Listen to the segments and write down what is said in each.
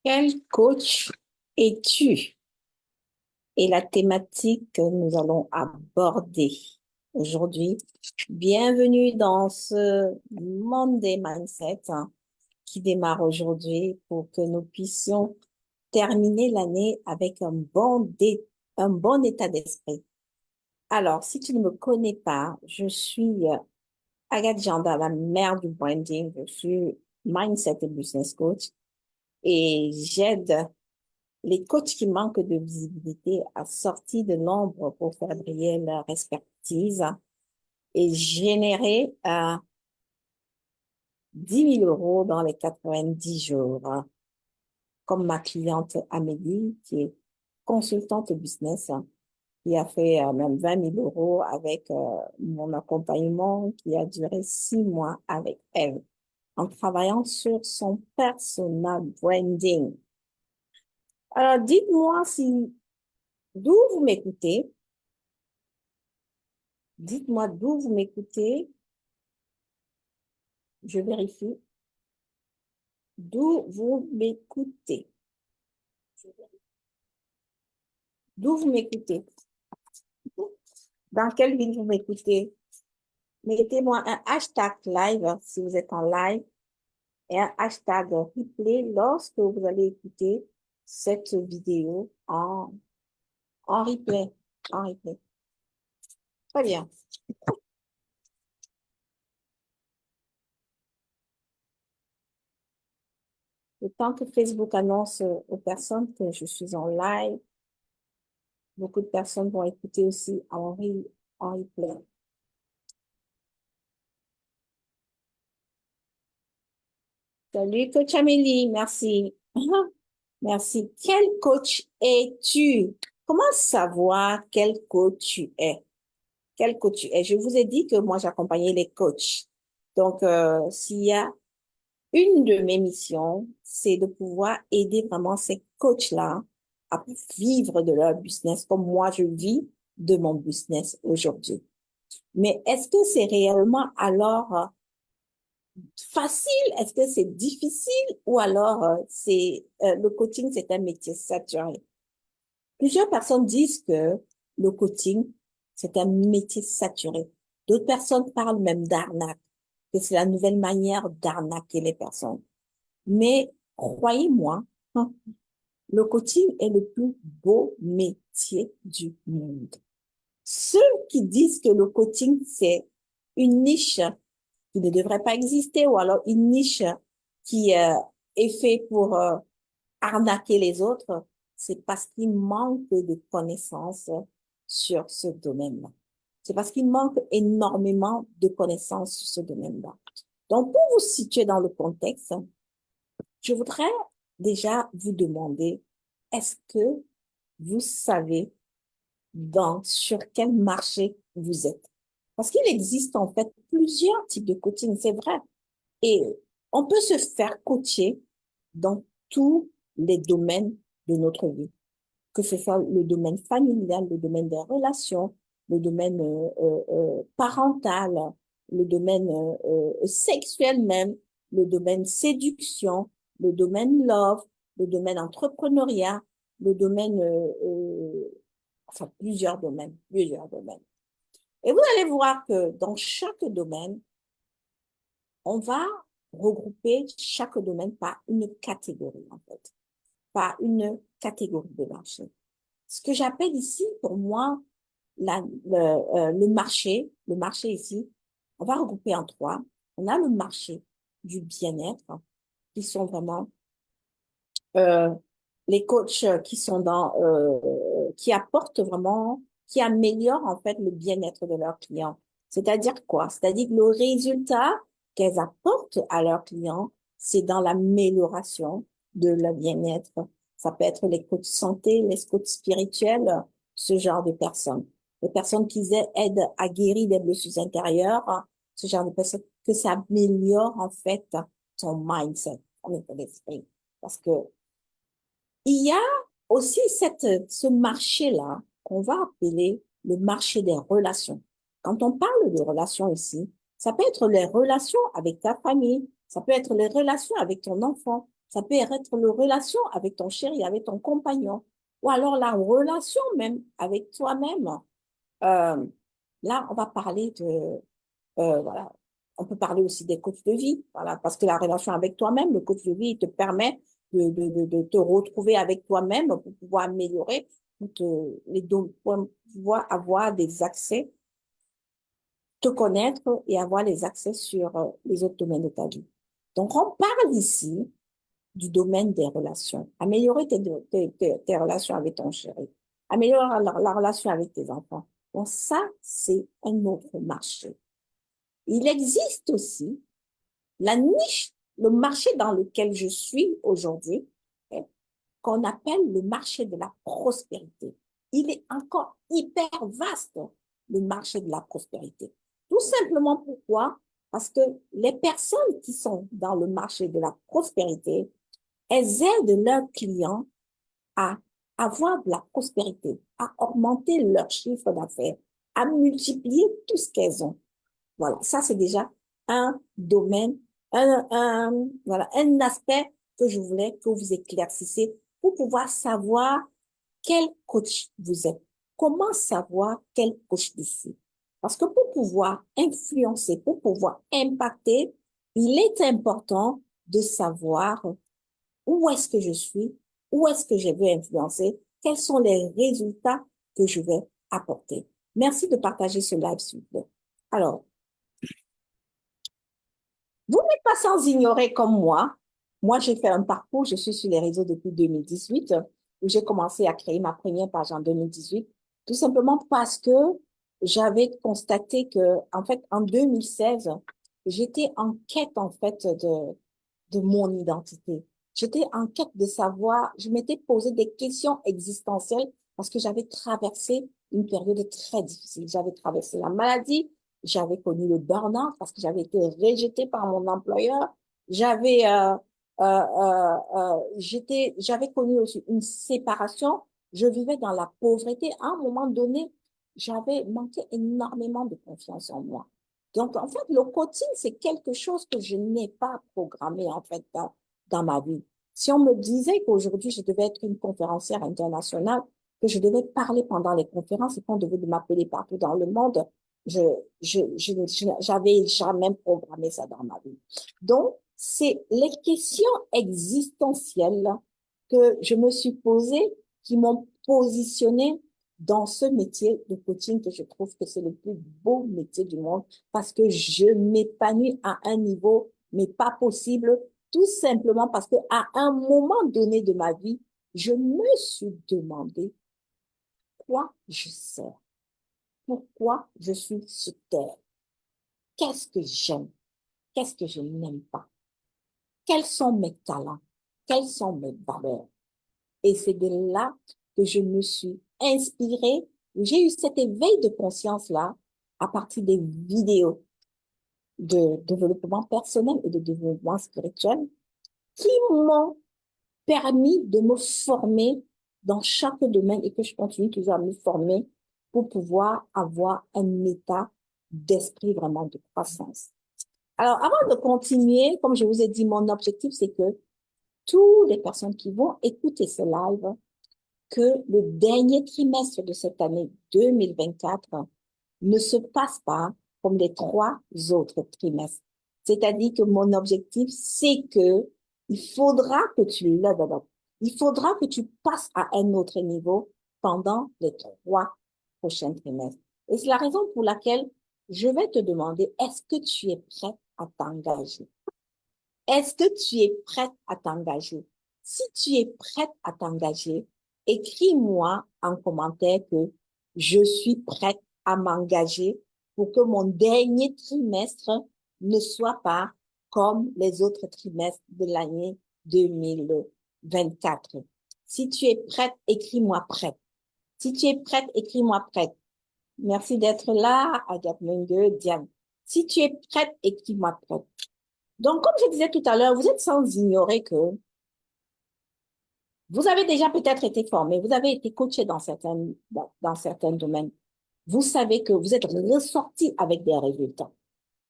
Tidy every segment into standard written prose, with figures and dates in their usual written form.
Quel coach es-tu? Et la thématique que nous allons aborder aujourd'hui. Bienvenue dans ce Monday Mindset qui démarre aujourd'hui pour que nous puissions terminer l'année avec un bon état d'esprit. Alors, si tu ne me connais pas, je suis Agathe Janda, la mère du branding. Je suis Mindset et Business Coach et j'aide les coachs qui manquent de visibilité à sortir de l'ombre pour faire briller leur expertise et générer 10 000 euros dans les 90 jours. Comme ma cliente Amélie, qui est consultante business, qui a fait même 20 000 euros avec mon accompagnement qui a duré 6 mois avec elle, en travaillant sur son personal branding. Alors, dites-moi si d'où vous m'écoutez. Dites-moi d'où vous m'écoutez. Je vérifie. D'où vous m'écoutez. D'où vous m'écoutez. Dans quelle ville vous m'écoutez. Mettez-moi un hashtag live si vous êtes en live et un hashtag replay lorsque vous allez écouter cette vidéo en replay. En replay. Très bien. Le temps que Facebook annonce aux personnes que je suis en live, beaucoup de personnes vont écouter aussi en replay. Salut, coach Amélie, merci. Merci. Quel coach es-tu? Comment savoir quel coach tu es? Quel coach tu es? Je vous ai dit que moi, j'accompagnais les coachs. Donc, s'il y a une de mes missions, c'est de pouvoir aider vraiment ces coachs-là à vivre de leur business comme moi, je vis de mon business aujourd'hui. Mais est-ce que c'est réellement alors facile? Est-ce que c'est difficile? Ou alors, le coaching, c'est un métier saturé? Plusieurs personnes disent que le coaching, c'est un métier saturé. D'autres personnes parlent même d'arnaque, que c'est la nouvelle manière d'arnaquer les personnes. Mais croyez-moi, hein, le coaching est le plus beau métier du monde. Ceux qui disent que le coaching, c'est une niche qui ne devrait pas exister ou alors une niche qui est faite pour arnaquer les autres, c'est parce qu'il manque de connaissances sur ce domaine-là. C'est parce qu'il manque énormément de connaissances sur ce domaine-là. Donc, pour vous situer dans le contexte, je voudrais déjà vous demander, est-ce que vous savez sur quel marché vous êtes? Parce qu'il existe en fait plusieurs types de coaching, c'est vrai. Et on peut se faire coacher dans tous les domaines de notre vie, que ce soit le domaine familial, le domaine des relations, le domaine parental, le domaine sexuel même, le domaine séduction, le domaine love, le domaine entrepreneuriat, le domaine, enfin plusieurs domaines, plusieurs domaines. Et vous allez voir que dans chaque domaine, on va regrouper chaque domaine par une catégorie, en fait, par une catégorie de marché. Ce que j'appelle ici, pour moi, le marché ici, on va regrouper en trois. On a le marché du bien-être, qui sont vraiment euh, les coachs qui apportent vraiment, qui améliorent en fait le bien-être de leurs clients. C'est-à-dire quoi? C'est-à-dire que le résultat qu'elles apportent à leurs clients, c'est dans l'amélioration de leur bien-être. Ça peut être les coachs santé, les coachs spirituels, ce genre de personnes. Les personnes qui aident à guérir des blessures intérieures, ce genre de personnes, que ça améliore en fait ton mindset, ton état d'esprit. Parce que il y a aussi ce marché-là qu'on va appeler le marché des relations. Quand on parle de relations ici, ça peut être les relations avec ta famille, ça peut être les relations avec ton enfant, Ça peut être la relation avec ton chéri, avec ton compagnon, ou alors la relation même avec toi-même. Euh, Là, on va parler voilà, on peut parler aussi des coachs de vie, voilà, parce que la relation avec toi-même, le coach de vie, il te permet de te retrouver avec toi-même pour pouvoir améliorer, pour pouvoir avoir des accès, te connaître et avoir les accès sur les autres domaines de ta vie. Donc, on parle ici du domaine des relations. Améliorer tes relations avec ton chéri. Améliorer la relation avec tes enfants. Donc, ça, c'est un autre marché. Il existe aussi la niche, le marché dans lequel je suis aujourd'hui, hein, qu'on appelle le marché de la prospérité. Il est encore hyper vaste, le marché de la prospérité. Tout simplement pourquoi? Parce que les personnes qui sont dans le marché de la prospérité, elles aident leurs clients à avoir de la prospérité, à augmenter leur chiffre d'affaires, à multiplier tout ce qu'elles ont. Voilà, ça c'est déjà un domaine, voilà, un aspect que je voulais que vous éclaircissiez pour pouvoir savoir quel coach vous êtes. Comment savoir quel coach je suis? Parce que pour pouvoir influencer, pour pouvoir impacter, il est important de savoir où est-ce que je suis, où est-ce que je veux influencer, quels sont les résultats que je vais apporter. Merci de partager ce live, s'il vous plaît. Alors, vous n'êtes pas sans ignorer comme moi. Moi, j'ai fait un parcours, je suis sur les réseaux depuis 2018, où j'ai commencé à créer ma première page en 2018, tout simplement parce que j'avais constaté que, en fait, en 2016, j'étais en quête, en fait, de mon identité. J'étais en quête de savoir, je m'étais posé des questions existentielles parce que j'avais traversé une période très difficile. J'avais traversé la maladie, j'avais connu le burn-out parce que j'avais été rejetée par mon employeur. J'avais connu aussi une séparation. Je vivais dans la pauvreté. À un moment donné, j'avais manqué énormément de confiance en moi. Donc, en fait, le coaching, c'est quelque chose que je n'ai pas programmé, en fait, dans ma vie. Si on me disait qu'aujourd'hui, je devais être une conférencière internationale, que je devais parler pendant les conférences et qu'on devait m'appeler partout dans le monde, je, j'avais jamais programmé ça dans ma vie. Donc, c'est les questions existentielles que je me suis posées qui m'ont positionnée dans ce métier de coaching que je trouve que c'est le plus beau métier du monde parce que je m'épanouis à un niveau, mais pas possible, tout simplement parce que à un moment donné de ma vie, je me suis demandé quoi je sers, pourquoi je suis sur terre, qu'est-ce que j'aime, qu'est-ce que je n'aime pas, quels sont mes talents, quelles sont mes valeurs. Et c'est de là que je me suis inspirée. J'ai eu cet éveil de conscience-là à partir des vidéos de développement personnel et de développement spirituel qui m'ont permis de me former dans chaque domaine et que je continue toujours à me former pour pouvoir avoir un état d'esprit vraiment de croissance. Alors, avant de continuer, comme je vous ai dit, mon objectif, c'est que toutes les personnes qui vont écouter ce live, que le dernier trimestre de cette année 2024 ne se passe pas comme les 3 autres trimestres. C'est-à-dire que mon objectif, c'est que il faudra que tu level up. Il faudra que tu passes à un autre niveau pendant les 3 prochains trimestres. Et c'est la raison pour laquelle je vais te demander, est-ce que tu es prêt à t'engager? Est-ce que tu es prête à t'engager? Si tu es prête à t'engager, écris-moi en commentaire que je suis prête à m'engager pour que mon dernier trimestre ne soit pas comme les autres trimestres de l'année 2024. Si tu es prête, écris-moi prête. Si tu es prête, écris-moi prête. Merci d'être là, Agathe Mengue, Diane. Si tu es prête, écris-moi prête. Donc, comme je disais tout à l'heure, vous êtes sans ignorer que vous avez déjà peut-être été formé, vous avez été coaché dans certains domaines. Vous savez que vous êtes ressorti avec des résultats.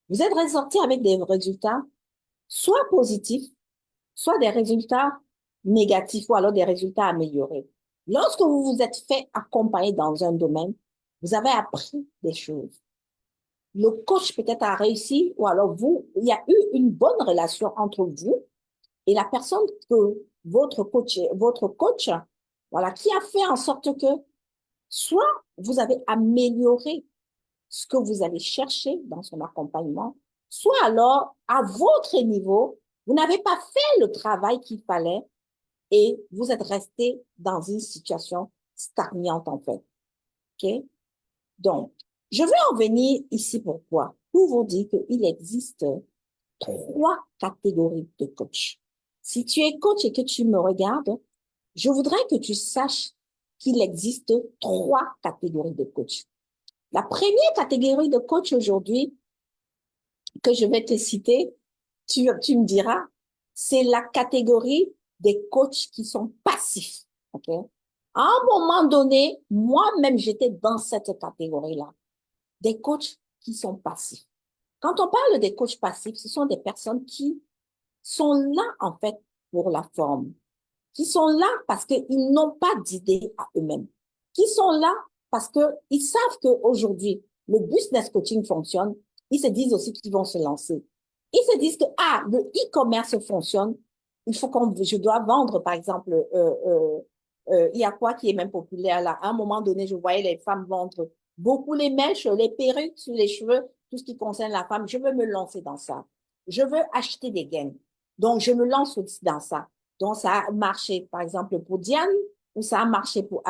Vous êtes ressorti avec des résultats soit positifs, soit des résultats négatifs ou alors des résultats améliorés. Lorsque vous vous êtes fait accompagner dans un domaine, vous avez appris des choses. Le coach peut-être a réussi ou alors vous, il y a eu une bonne relation entre vous et la personne que votre coach, voilà, qui a fait en sorte que soit vous avez amélioré ce que vous allez chercher dans son accompagnement, soit alors, à votre niveau, vous n'avez pas fait le travail qu'il fallait et vous êtes resté dans une situation stagnante, en fait. OK? Donc, je vais en venir ici pourquoi? Pour vous dire qu'il existe trois catégories de coach. Si tu es coach et que tu me regardes, je voudrais que tu saches qu'il existe trois catégories de coach. La première catégorie de coach aujourd'hui que je vais te citer, tu me diras, c'est la catégorie des coachs qui sont passifs. OK? À un moment donné, moi-même, j'étais dans cette catégorie-là, des coachs qui sont passifs. Quand on parle des coachs passifs, ce sont des personnes qui sont là, en fait, pour la forme, qui sont là parce qu'ils n'ont pas d'idée à eux-mêmes, qui sont là parce qu'ils savent qu'aujourd'hui, le business coaching fonctionne, ils se disent aussi qu'ils vont se lancer. Ils se disent que, ah, le e-commerce fonctionne, je dois vendre, par exemple, il y a quoi qui est même populaire là? À un moment donné, je voyais les femmes vendre beaucoup les mèches, les perruques sur les cheveux, tout ce qui concerne la femme. Je veux me lancer dans ça. Je veux acheter des gaines. Donc, je me lance aussi dans ça. Donc, ça a marché, par exemple, pour Diane, ou ça a marché pour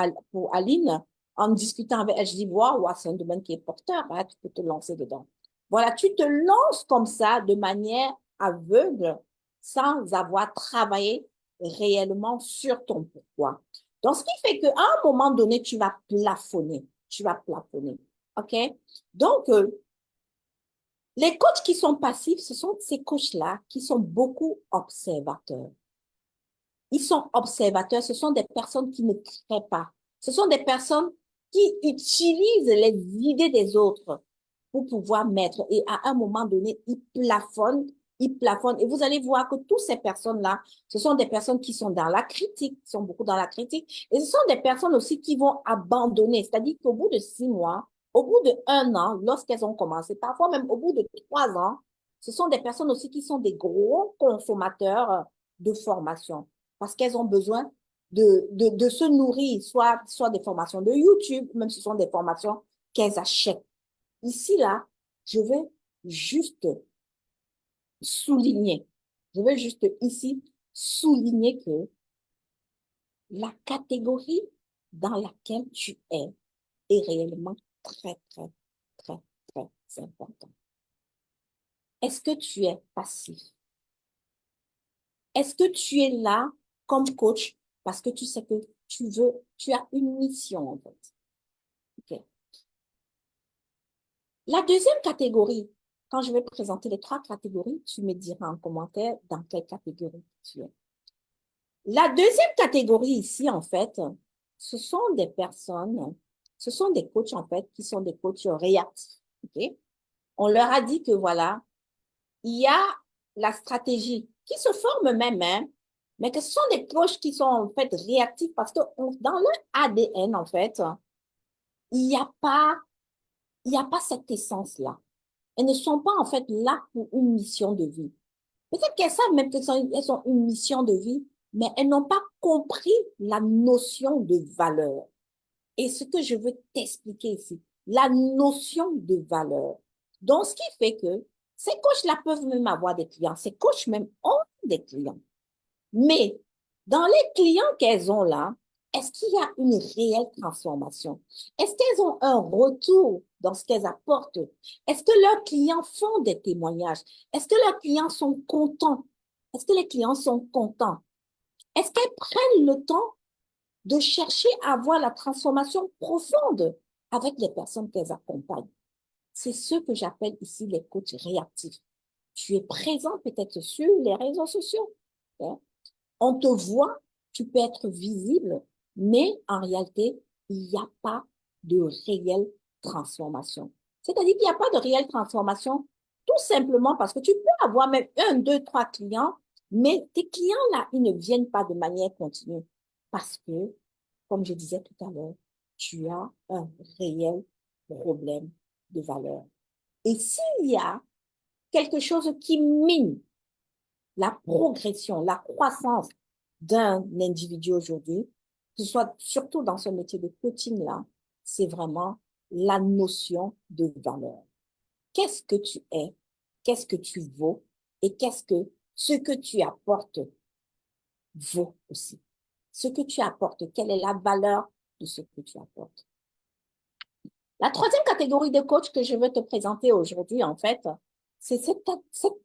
Aline. En discutant avec elle, je dis, waouh, c'est un domaine qui est porteur, hein, tu peux te lancer dedans. Voilà, tu te lances comme ça de manière aveugle, sans avoir travaillé réellement sur ton pourquoi. Donc, ce qui fait qu'à un moment donné, tu vas plafonner. Tu vas plafonner. OK? Donc, les coachs qui sont passifs, ce sont ces coachs-là qui sont beaucoup observateurs. Ils sont observateurs, ce sont des personnes qui ne créent pas. Ce sont des personnes qui utilisent les idées des autres pour pouvoir mettre. Et à un moment donné, ils plafonnent, ils plafonnent. Et vous allez voir que toutes ces personnes-là, ce sont des personnes qui sont dans la critique, qui sont beaucoup dans la critique. Et ce sont des personnes aussi qui vont abandonner. C'est-à-dire qu'au bout de 6 mois, au bout d'1 an, lorsqu'elles ont commencé, parfois même au bout de 3 ans, ce sont des personnes aussi qui sont des gros consommateurs de formation parce qu'elles ont besoin de se nourrir, soit des formations de YouTube, même si ce sont des formations qu'elles achètent. Ici, là, je vais juste souligner, je vais juste ici souligner que la catégorie dans laquelle tu es est réellement très, très, très, très importante. Est-ce que tu es passif? Est-ce que tu es là comme coach parce que tu sais que tu as une mission en fait? Okay. La deuxième catégorie, quand je vais présenter les trois catégories, tu me diras en commentaire dans quelle catégorie tu es. La deuxième catégorie ici, en fait, ce sont des personnes, ce sont des coachs, en fait, qui sont des coachs réactifs. Okay? On leur a dit que voilà, il y a la stratégie qui se forme même, hein, mais que ce sont des coachs qui sont en fait réactifs parce que dans leur ADN, en fait, il n'y a pas, il n'y a pas cette essence-là. Elles ne sont pas en fait là pour une mission de vie. Peut-être qu'elles savent même qu'elles ont une mission de vie, mais elles n'ont pas compris la notion de valeur. Et ce que je veux t'expliquer ici, la notion de valeur. Donc, ce qui fait que ces coachs-là peuvent même avoir des clients. Ces coachs même ont des clients. Mais dans les clients qu'elles ont là, est-ce qu'il y a une réelle transformation? Est-ce qu'elles ont un retour dans ce qu'elles apportent? Est-ce que leurs clients font des témoignages? Est-ce que leurs clients sont contents? Est-ce que les clients sont contents? Est-ce qu'elles prennent le temps de chercher à avoir la transformation profonde avec les personnes qu'elles accompagnent? C'est ce que j'appelle ici les coachs réactifs. Tu es présent peut-être sur les réseaux sociaux. Hein? On te voit, tu peux être visible, mais en réalité, il n'y a pas de réelle transformation. C'est-à-dire qu'il n'y a pas de réelle transformation tout simplement parce que tu peux avoir même un, deux, trois clients, Mais tes clients-là, ils ne viennent pas de manière continue parce que, comme je disais tout à l'heure, tu as un réel problème de valeur. Et s'il y a quelque chose qui mine la progression, la croissance d'un individu aujourd'hui, que ce soit surtout dans ce métier de coaching-là, c'est vraiment la notion de valeur. Qu'est-ce que tu es? Qu'est-ce que tu vaux? Et qu'est-ce que ce que tu apportes vaut aussi? Ce que tu apportes, quelle est la valeur de ce que tu apportes? La troisième catégorie de coach que je veux te présenter aujourd'hui, en fait, c'est cette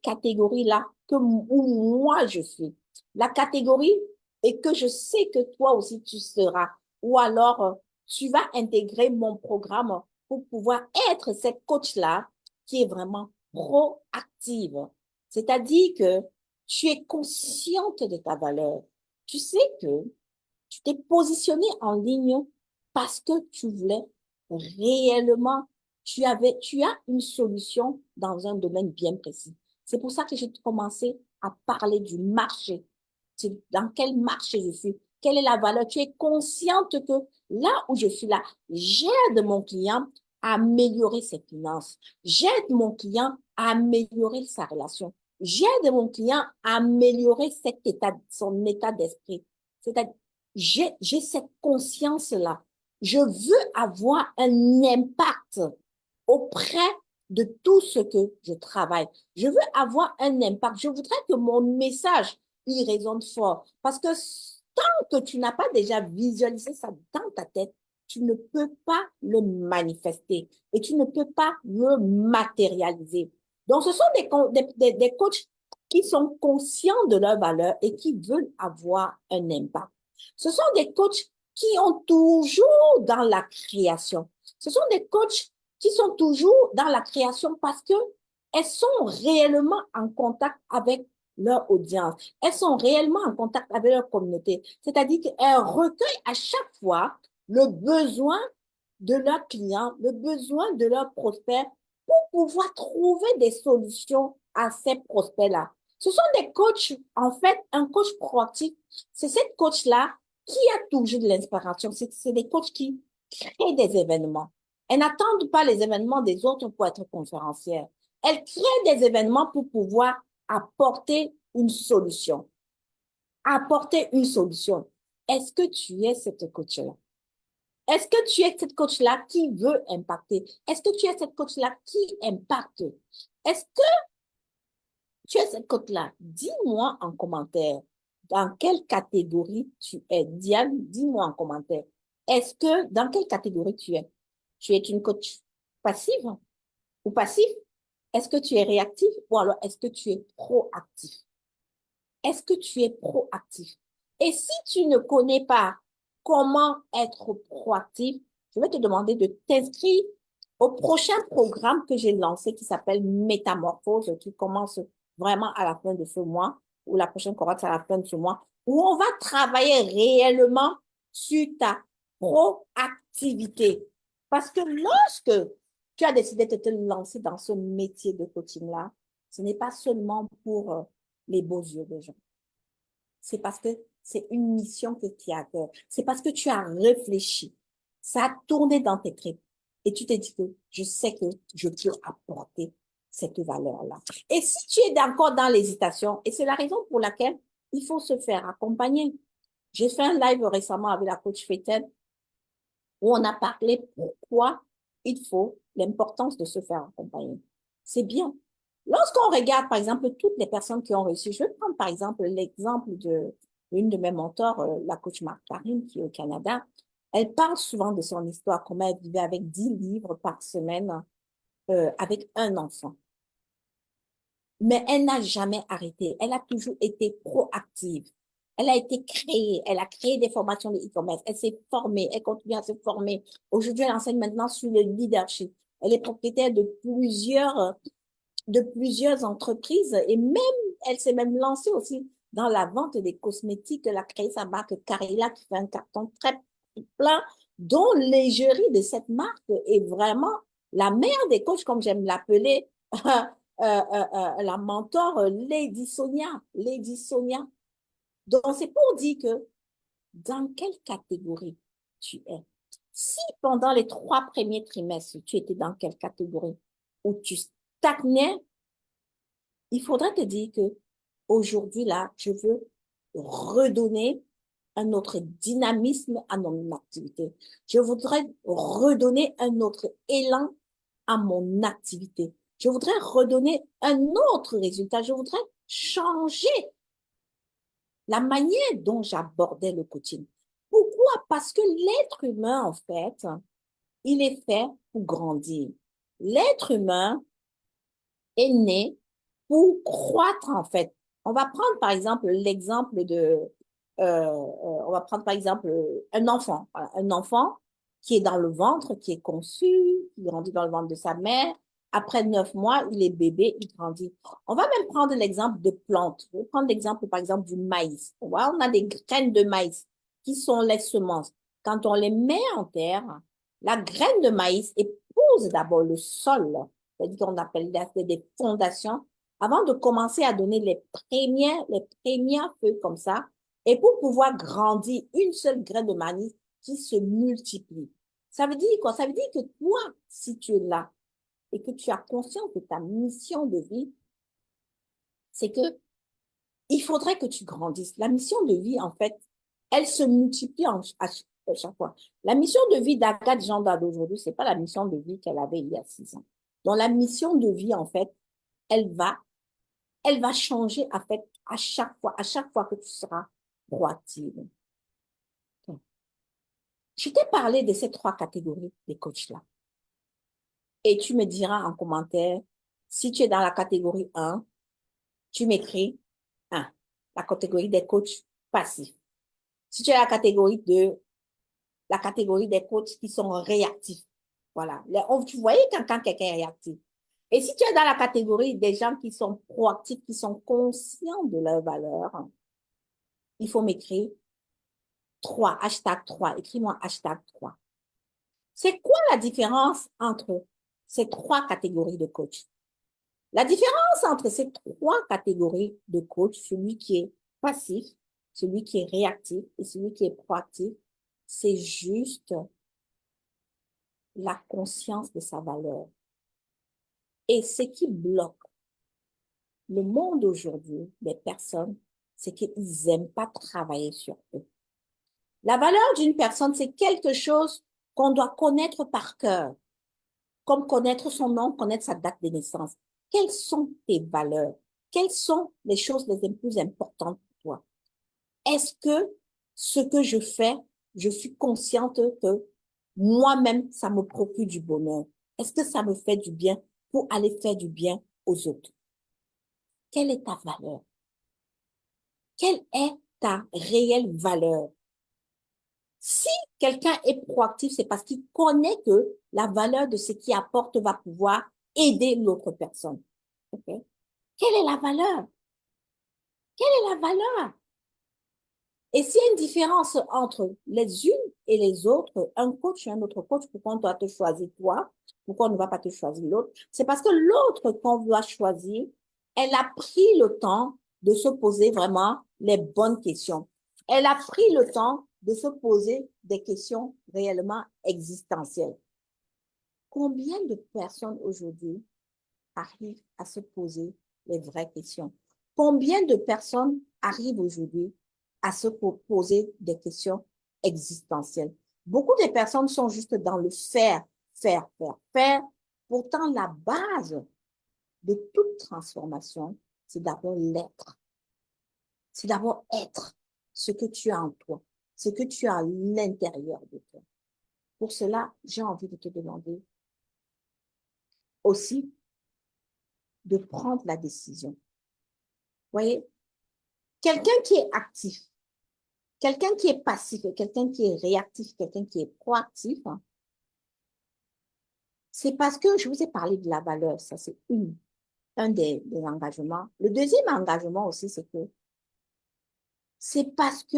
catégorie-là où moi je suis. La catégorie et que je sais que toi aussi tu seras. Ou alors, tu vas intégrer mon programme pour pouvoir être cette coach-là qui est vraiment proactive. C'est-à-dire que tu es consciente de ta valeur. Tu sais que tu t'es positionné en ligne parce que tu voulais réellement, tu as une solution dans un domaine bien précis. C'est pour ça que j'ai commencé à parler du marché. Dans quel marché je suis? Quelle est la valeur? Tu es consciente que là où je suis là, j'aide mon client à améliorer ses finances. J'aide mon client à améliorer sa relation. J'aide mon client à améliorer son état d'esprit. C'est-à-dire, j'ai cette conscience-là. Je veux avoir un impact auprès de tout ce que je travaille. Je veux avoir un impact. Je voudrais que mon message, il résonne fort. Parce que tant que tu n'as pas déjà visualisé ça dans ta tête, tu ne peux pas le manifester et tu ne peux pas le matérialiser. Donc, ce sont des coachs qui sont conscients de leur valeur et qui veulent avoir un impact. Ce sont des coachs qui ont toujours dans la création. Ce sont des coachs qui sont toujours dans la création parce que elles sont réellement en contact avec leur audience. Elles sont réellement en contact avec leur communauté. C'est-à-dire qu'elles recueillent à chaque fois le besoin de leurs clients, le besoin de leurs prospects pour pouvoir trouver des solutions à ces prospects-là. Ce sont des coachs, en fait, un coach proactif, c'est cette coach-là qui a toujours de l'inspiration. C'est des coachs qui créent des événements. Elles n'attendent pas les événements des autres pour être conférencières. Elles créent des événements pour pouvoir apporter une solution. Apporter une solution. Est-ce que tu es cette coach-là? Est-ce que tu es cette coach-là qui veut impacter? Est-ce que tu es cette coach-là qui impacte? Est-ce que tu es cette coach-là? Dis-moi en commentaire dans quelle catégorie tu es. Diane, dis-moi en commentaire. Dans quelle catégorie tu es? Tu es une coach passive ou passif? Est-ce que tu es réactif ou alors est-ce que tu es proactif? Est-ce que tu es proactif? Et si tu ne connais pas comment être proactif, je vais te demander de t'inscrire au prochain programme que j'ai lancé qui s'appelle Métamorphose, qui commence vraiment à la fin de ce mois, ou la prochaine cohorte à la fin de ce mois, où on va travailler réellement sur ta proactivité. Parce que lorsque tu as décidé de te lancer dans ce métier de coaching-là, ce n'est pas seulement pour les beaux yeux des gens. C'est parce que c'est une mission que tu as à cœur. C'est parce que tu as réfléchi. Ça a tourné dans tes tripes. Et tu t'es dit que je sais que je peux apporter cette valeur-là. Et si tu es encore dans l'hésitation, et c'est la raison pour laquelle il faut se faire accompagner. J'ai fait un live récemment avec la coach Fétel où on a parlé pourquoi il faut l'importance de se faire accompagner. C'est bien. Lorsqu'on regarde, par exemple, toutes les personnes qui ont réussi, je vais prendre par exemple l'exemple d'une de mes mentors, la coach Marc Karine, qui est au Canada. Elle parle souvent de son histoire, comment elle vivait avec 10 livres par semaine avec un enfant. Mais elle n'a jamais arrêté. Elle a toujours été proactive. Elle a été créée. Elle a créé des formations de e-commerce. Elle s'est formée. Elle continue à se former. Aujourd'hui, elle enseigne maintenant sur le leadership. Elle est propriétaire de plusieurs entreprises et même, elle s'est même lancée aussi dans la vente des cosmétiques. Elle a créé sa marque Carilla qui fait un carton très plein, dont l'égérie de cette marque est vraiment la mère des coachs, comme j'aime l'appeler. la mentor Lady Sonia. Lady Sonia. Donc, c'est pour dire que dans quelle catégorie tu es. Si pendant les 3 premiers trimestres, tu étais dans quelle catégorie où tu stagnais, il faudrait te dire que aujourd'hui, là, je veux redonner un autre dynamisme à mon activité. Je voudrais redonner un autre élan à mon activité. Je voudrais redonner un autre résultat. Je voudrais changer la manière dont j'abordais le coaching. Pourquoi? Parce que l'être humain, en fait, il est fait pour grandir. L'être humain est né pour croître, en fait. On va prendre, par exemple, l'exemple on va prendre, par exemple, un enfant. Voilà, un enfant qui est dans le ventre, qui est conçu, qui grandit dans le ventre de sa mère. Après 9 mois, il est bébé, il grandit. On va même prendre l'exemple de plantes. Je vais prendre l'exemple, par exemple, du maïs. On a des graines de maïs qui sont les semences. Quand on les met en terre, la graine de maïs épouse d'abord le sol, c'est-à-dire qu'on appelle des fondations, avant de commencer à donner les premières feuilles comme ça, et pour pouvoir grandir une seule graine de maïs qui se multiplie. Ça veut dire quoi? Ça veut dire que toi, si tu es là et que tu as conscience de ta mission de vie, c'est que il faudrait que tu grandisses. La mission de vie, en fait, elle se multiplie à chaque fois. La mission de vie d'Agathe Jeanne d'aujourd'hui, c'est pas la mission de vie qu'elle avait il y a 6 ans. Donc, la mission de vie, en fait, elle va, elle va changer, en fait, à chaque fois que tu seras proactive. Je t'ai parlé de ces 3 catégories de coachs-là. Et tu me diras en commentaire, si tu es dans la catégorie 1, tu m'écris 1, la catégorie des coachs passifs. Si tu es la catégorie 2, la catégorie des coachs qui sont réactifs. Voilà. Tu voyais quand quelqu'un est réactif. Et si tu es dans la catégorie des gens qui sont proactifs, qui sont conscients de leurs valeurs, il faut m'écrire 3, hashtag 3. Écris-moi hashtag 3. C'est quoi la différence entre ces 3 catégories de coachs? La différence entre ces 3 catégories de coachs, celui qui est passif, celui qui est réactif et celui qui est proactif, c'est juste la conscience de sa valeur. Et ce qui bloque le monde aujourd'hui des personnes, c'est qu'ils n'aiment pas travailler sur eux. La valeur d'une personne, c'est quelque chose qu'on doit connaître par cœur, comme connaître son nom, connaître sa date de naissance. Quelles sont tes valeurs? Quelles sont les choses les plus importantes pour toi? Est-ce que ce que je fais, je suis consciente que moi-même, ça me procure du bonheur? Est-ce que ça me fait du bien pour aller faire du bien aux autres? Quelle est ta valeur? Quelle est ta réelle valeur? Si quelqu'un est proactif, c'est parce qu'il connaît que la valeur de ce qu'il apporte va pouvoir aider l'autre personne. Okay? Quelle est la valeur? Quelle est la valeur? Et s'il y a une différence entre les unes et les autres, un coach et un autre coach, pourquoi on doit te choisir toi? Pourquoi on ne va pas te choisir l'autre? C'est parce que l'autre qu'on doit choisir, elle a pris le temps de se poser vraiment les bonnes questions. Elle a pris le temps de se poser des questions réellement existentielles. Combien de personnes aujourd'hui arrivent à se poser les vraies questions? Combien de personnes arrivent aujourd'hui à se poser des questions existentielles? Beaucoup de personnes sont juste dans le faire, faire, faire, faire. Pourtant, la base de toute transformation, c'est d'abord l'être. C'est d'abord être ce que tu as en toi, ce que tu as à l'intérieur de toi. Pour cela, j'ai envie de te demander aussi de prendre la décision. Vous voyez, quelqu'un qui est actif, quelqu'un qui est passif et quelqu'un qui est réactif, quelqu'un qui est proactif, hein, c'est parce que je vous ai parlé de la valeur, ça c'est un des engagements. Le deuxième engagement aussi, c'est que c'est parce que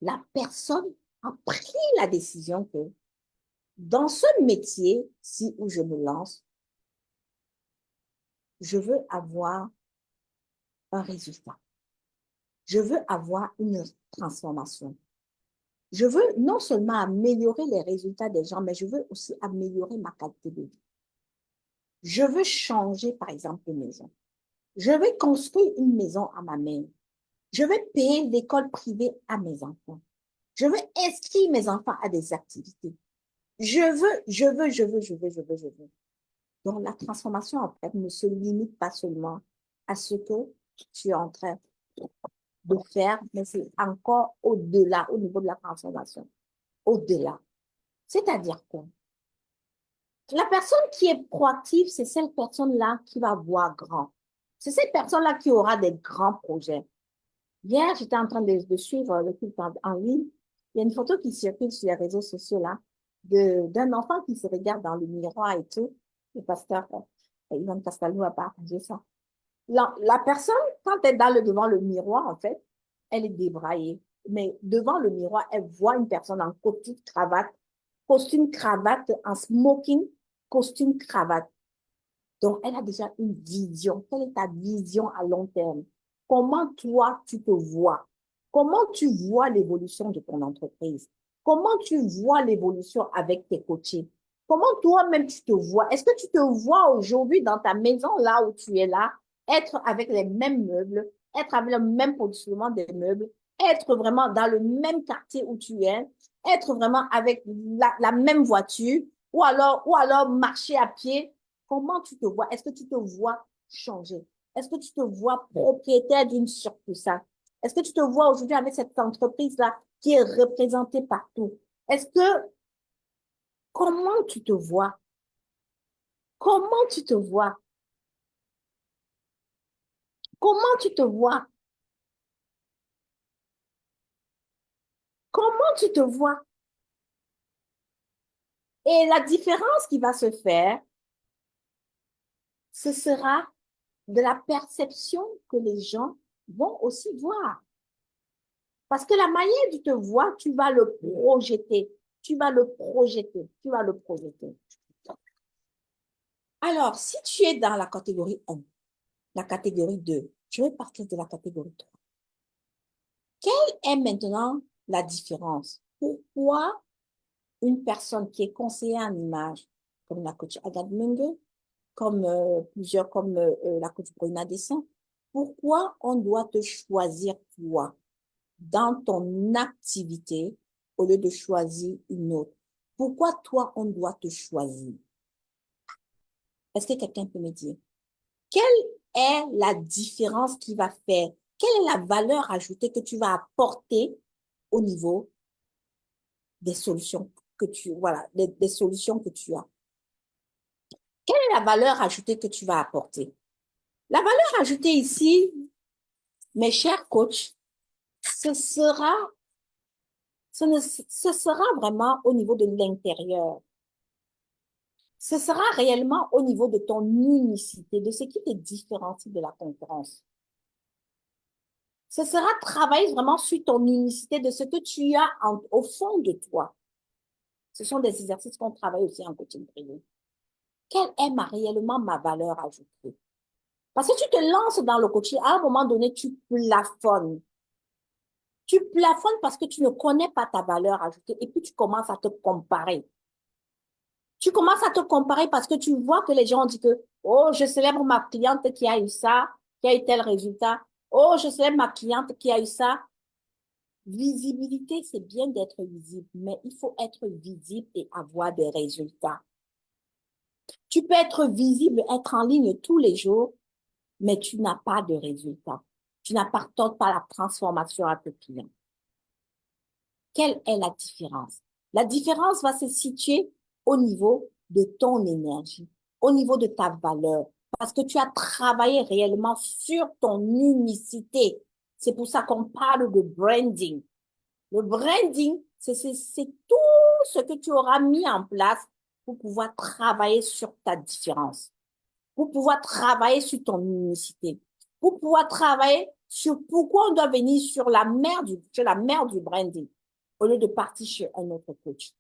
la personne a pris la décision que dans ce métier, si où je me lance, je veux avoir un résultat. Je veux avoir une transformation. Je veux non seulement améliorer les résultats des gens, mais je veux aussi améliorer ma qualité de vie. Je veux changer, par exemple, de maison. Je vais construire une maison à ma mère. Je vais payer l'école privée à mes enfants. Je veux inscrire mes enfants à des activités. Je veux. Donc, la transformation, en fait, ne se limite pas seulement à ce que tu es en train de faire, mais c'est encore au-delà, au niveau de la transformation. Au-delà. C'est-à-dire quoi? La personne qui est proactive, c'est cette personne-là qui va voir grand. C'est cette personne-là qui aura des grands projets. Hier, j'étais en train de suivre le culte en ligne. Il y a une photo qui circule sur les réseaux sociaux là, d'un enfant qui se regarde dans le miroir et tout. Le pasteur Ivan Castalou a partagé ça. La personne, quand elle est devant le miroir, en fait, elle est débraillée. Mais devant le miroir, elle voit une personne en costume, cravate, en smoking, costume, cravate. Donc, elle a déjà une vision. Quelle est ta vision à long terme? Comment toi, tu te vois? Comment tu vois l'évolution de ton entreprise? Comment tu vois l'évolution avec tes coachés? Comment toi-même tu te vois? Est-ce que tu te vois aujourd'hui dans ta maison, là où tu es là, être avec les mêmes meubles, être avec le même positionnement des meubles, être vraiment dans le même quartier où tu es, être vraiment avec la même voiture, ou alors marcher à pied? Comment tu te vois? Est-ce que tu te vois changer? Est-ce que tu te vois propriétaire d'une succursale? Est-ce que tu te vois aujourd'hui avec cette entreprise-là qui est représentée partout? Est-ce que, comment tu te vois? Comment tu te vois? Comment tu te vois? Comment tu te vois? Et la différence qui va se faire, ce sera de la perception que les gens vont aussi voir. Parce que la manière dont tu te vois, tu vas le projeter. Tu vas le projeter. Tu vas le projeter. Alors, si tu es dans la catégorie 1, la catégorie 2, je vais partir de la catégorie 3. Quelle est maintenant la différence? Pourquoi une personne qui est conseillère en image, comme la coach Agathe Munge, comme plusieurs, comme la coach Bruna Dessin, pourquoi on doit te choisir toi dans ton activité au lieu de choisir une autre? Pourquoi toi, on doit te choisir? Est-ce que quelqu'un peut me dire? Quelle est la différence qui va faire? Quelle est la valeur ajoutée que tu vas apporter au niveau des solutions que tu, voilà, des solutions que tu as? Quelle est la valeur ajoutée que tu vas apporter? La valeur ajoutée ici, mes chers coachs, ce sera, ce sera vraiment au niveau de l'intérieur. Ce sera réellement au niveau de ton unicité, de ce qui te différencie de la concurrence. Ce sera travailler vraiment sur ton unicité, de ce que tu as au fond de toi. Ce sont des exercices qu'on travaille aussi en coaching privé. Quelle est réellement ma valeur ajoutée? Parce que tu te lances dans le coaching, à un moment donné, tu plafonnes. Tu plafonnes parce que tu ne connais pas ta valeur ajoutée et puis tu commences à te comparer. Tu commences à te comparer parce que tu vois que les gens disent que, oh, je célèbre ma cliente qui a eu ça, qui a eu tel résultat. Oh, je célèbre ma cliente qui a eu ça. Visibilité, c'est bien d'être visible, mais il faut être visible et avoir des résultats. Tu peux être visible, être en ligne tous les jours, mais tu n'as pas de résultats. Tu n'apportes pas la transformation à tes clients. Quelle est la différence? La différence va se situer au niveau de ton énergie, au niveau de ta valeur, parce que tu as travaillé réellement sur ton unicité. C'est pour ça qu'on parle de branding. Le branding, c'est tout ce que tu auras mis en place pour pouvoir travailler sur ta différence, pour pouvoir travailler sur ton unicité, pour pouvoir travailler sur pourquoi on doit venir sur sur la mer du branding au lieu de partir chez un autre coach.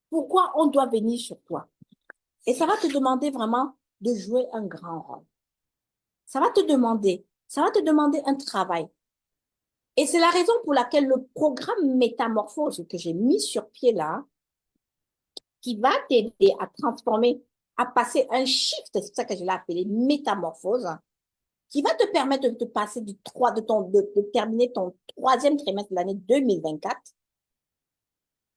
Pourquoi on doit venir sur toi? Et ça va te demander vraiment de jouer un grand rôle. Ça va te demander un travail. Et c'est la raison pour laquelle le programme Métamorphose que j'ai mis sur pied là, qui va t'aider à transformer, à passer un shift, c'est ça que je l'ai appelé métamorphose, qui va te permettre de passer de terminer ton troisième trimestre de l'année 2024,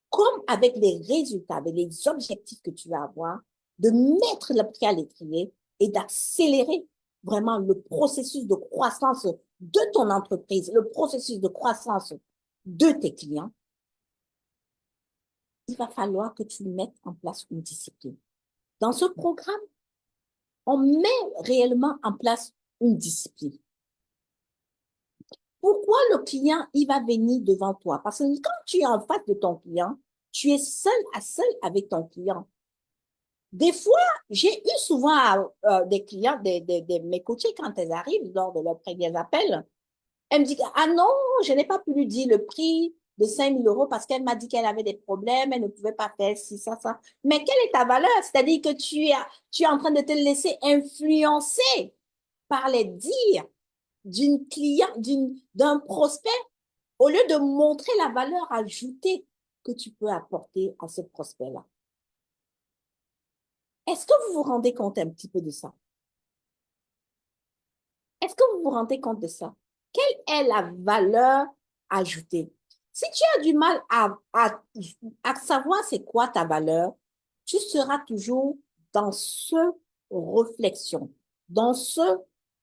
comme avec les résultats, avec les objectifs que tu vas avoir, de mettre le pied à l'étrier et d'accélérer vraiment le processus de croissance de ton entreprise, le processus de croissance de tes clients. Il va falloir que tu mettes en place une discipline. Dans ce programme, on met réellement en place une discipline. Pourquoi le client, il va venir devant toi? Parce que quand tu es en face de ton client, tu es seul à seul avec ton client. Des fois, j'ai eu souvent des clients, mes coachés, quand elles arrivent lors de leurs premiers appels, elles me disent, ah non, je n'ai pas pu lui dire le prix de 5 000 euros parce qu'elle m'a dit qu'elle avait des problèmes, elle ne pouvait pas faire ci, ça. Mais quelle est ta valeur? C'est-à-dire que tu es en train de te laisser influencer par les dires d'une client, d'un prospect, au lieu de montrer la valeur ajoutée que tu peux apporter à ce prospect-là. Est-ce que vous vous rendez compte un petit peu de ça? Est-ce que vous vous rendez compte de ça? Quelle est la valeur ajoutée? Si tu as du mal à savoir c'est quoi ta valeur, tu seras toujours dans ce réflexion, dans ce,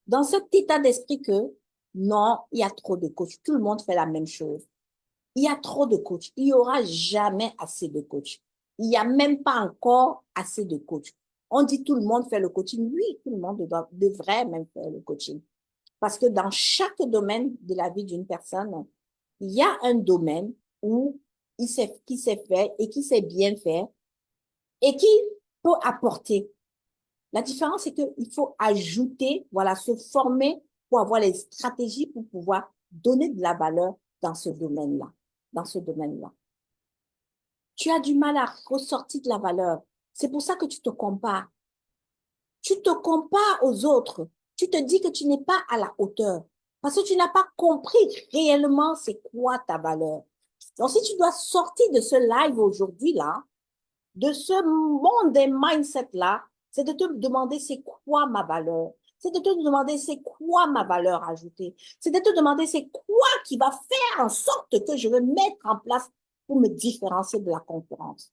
dans cet état d'esprit que non, il y a trop de coachs. Tout le monde fait la même chose. Il y a trop de coachs. Il n'y aura jamais assez de coachs. Il n'y a même pas encore assez de coachs. On dit tout le monde fait le coaching. Oui, tout le monde devrait même faire le coaching. Parce que dans chaque domaine de la vie d'une personne, il y a un domaine où qui sait faire et qui sait bien faire et qui peut apporter. La différence, c'est qu'il faut ajouter, voilà, se former pour avoir les stratégies pour pouvoir donner de la valeur dans ce domaine-là, dans ce domaine-là. Tu as du mal à ressortir de la valeur. C'est pour ça que tu te compares. Tu te compares aux autres. Tu te dis que tu n'es pas à la hauteur parce que tu n'as pas compris réellement c'est quoi ta valeur. Donc, si tu dois sortir de ce live aujourd'hui là, de ce monde des mindsets là, c'est de te demander c'est quoi ma valeur. C'est de te demander c'est quoi ma valeur ajoutée. C'est de te demander c'est quoi qui va faire en sorte que je vais mettre en place pour me différencier de la concurrence.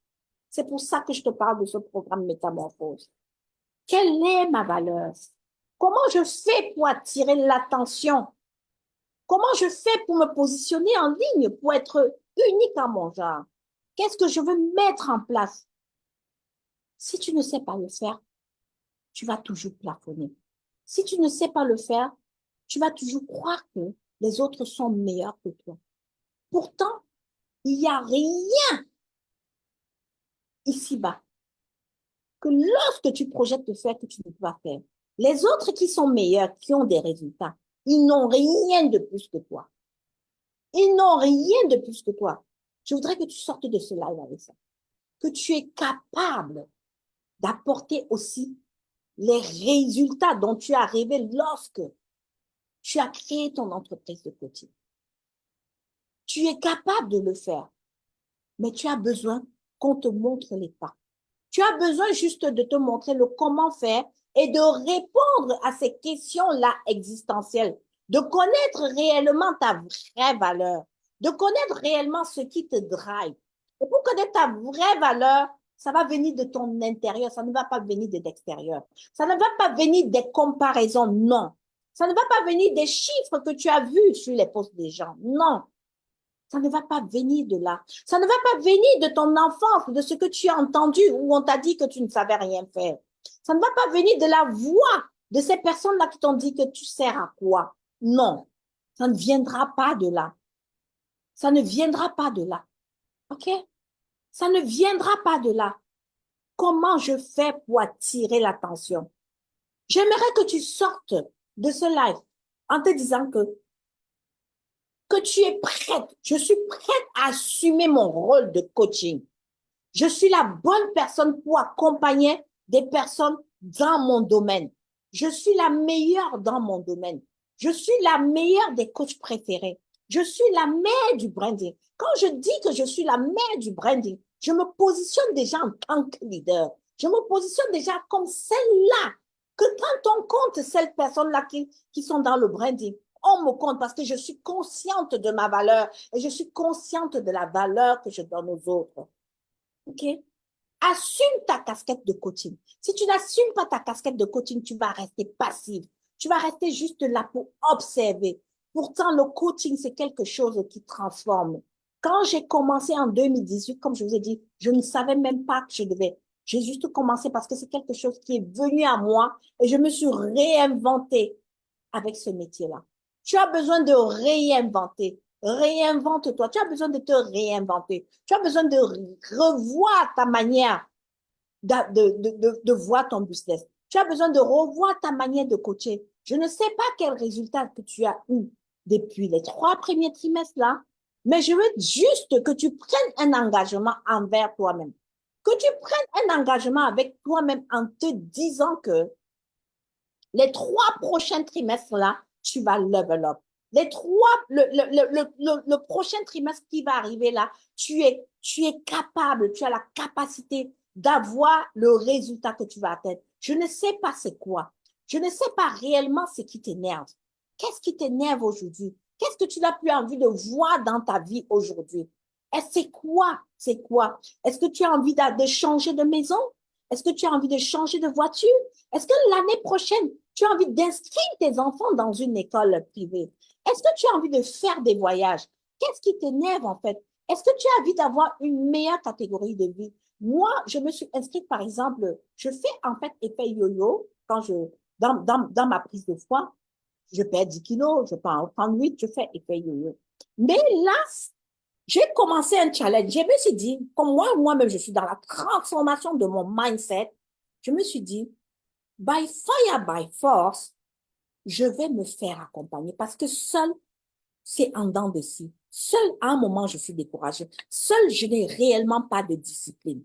C'est pour ça que je te parle de ce programme Métamorphose. Quelle est ma valeur? Comment je fais pour attirer l'attention? Comment je fais pour me positionner en ligne, pour être unique à mon genre? Qu'est-ce que je veux mettre en place? Si tu ne sais pas le faire, tu vas toujours plafonner. Si tu ne sais pas le faire, tu vas toujours croire que les autres sont meilleurs que toi. Pourtant, il n'y a rien ici-bas que lorsque tu projettes de faire que tu ne peux pas faire. Les autres qui sont meilleurs, qui ont des résultats, ils n'ont rien de plus que toi. Ils n'ont rien de plus que toi. Je voudrais que tu sortes de ce live avec ça. Que tu es capable d'apporter aussi les résultats dont tu as rêvé lorsque tu as créé ton entreprise de coaching. Tu es capable de le faire, mais tu as besoin qu'on te montre les pas. Tu as besoin juste de te montrer le comment faire et de répondre à ces questions-là existentielles, de connaître réellement ta vraie valeur, de connaître réellement ce qui te drive. Et pour connaître ta vraie valeur, ça va venir de ton intérieur, ça ne va pas venir de l'extérieur. Ça ne va pas venir des comparaisons, non. Ça ne va pas venir des chiffres que tu as vus sur les posts des gens, non. Ça ne va pas venir de là. Ça ne va pas venir de ton enfance, de ce que tu as entendu où on t'a dit que tu ne savais rien faire. Ça ne va pas venir de la voix de ces personnes-là qui t'ont dit que tu sers à quoi. Non, ça ne viendra pas de là. Ça ne viendra pas de là. OK? Ça ne viendra pas de là. Comment je fais pour attirer l'attention? J'aimerais que tu sortes de ce live en te disant que tu es prête. Je suis prête à assumer mon rôle de coaching. Je suis la bonne personne pour accompagner des personnes dans mon domaine. Je suis la meilleure dans mon domaine. Je suis la meilleure des coachs préférés. Je suis la mère du branding. Quand je dis que je suis la mère du branding, je me positionne déjà en tant que leader. Je me positionne déjà comme celle-là, que quand on compte ces personnes-là qui sont dans le branding, on me compte parce que je suis consciente de ma valeur et je suis consciente de la valeur que je donne aux autres. OK? Assume ta casquette de coaching. Si tu n'assumes pas ta casquette de coaching, tu vas rester passif. Tu vas rester juste là pour observer. Pourtant, le coaching, c'est quelque chose qui transforme. Quand j'ai commencé en 2018, comme je vous ai dit, je ne savais même pas que je devais. J'ai juste commencé parce que c'est quelque chose qui est venu à moi et je me suis réinventée avec ce métier-là. Tu as besoin de réinventer. Réinvente-toi. Tu as besoin de te réinventer. Tu as besoin de revoir ta manière de voir ton business. Tu as besoin de revoir ta manière de coacher. Je ne sais pas quel résultat que tu as eu depuis les 3 premiers trimestres là, mais je veux juste que tu prennes un engagement envers toi-même. Que tu prennes un engagement avec toi-même en te disant que les 3 prochains trimestres là, tu vas level up. Le prochain trimestre qui va arriver là, tu es capable, tu as la capacité d'avoir le résultat que tu vas atteindre. Je ne sais pas c'est quoi. Je ne sais pas réellement ce qui t'énerve. Qu'est-ce qui t'énerve aujourd'hui? Qu'est-ce que tu n'as plus envie de voir dans ta vie aujourd'hui? C'est quoi? C'est quoi? Est-ce que tu as envie de changer de maison? Est-ce que tu as envie de changer de voiture? Est-ce que l'année prochaine, tu as envie d'inscrire tes enfants dans une école privée? Est-ce que tu as envie de faire des voyages? Qu'est-ce qui t'énerve en fait? Est-ce que tu as envie d'avoir une meilleure catégorie de vie? Moi, je me suis inscrite, par exemple, je fais en fait effet yo-yo dans ma prise de poids. Je perds 10 kilos, je peux en prendre 8, je fais effet yo-yo. Mais là, j'ai commencé un challenge. Je me suis dit, comme moi-même, je suis dans la transformation de mon mindset, je me suis dit, by fire, by force, je vais me faire accompagner parce que seul, c'est en dents de scie. Seul, à un moment, je suis découragée. Seul, je n'ai réellement pas de discipline.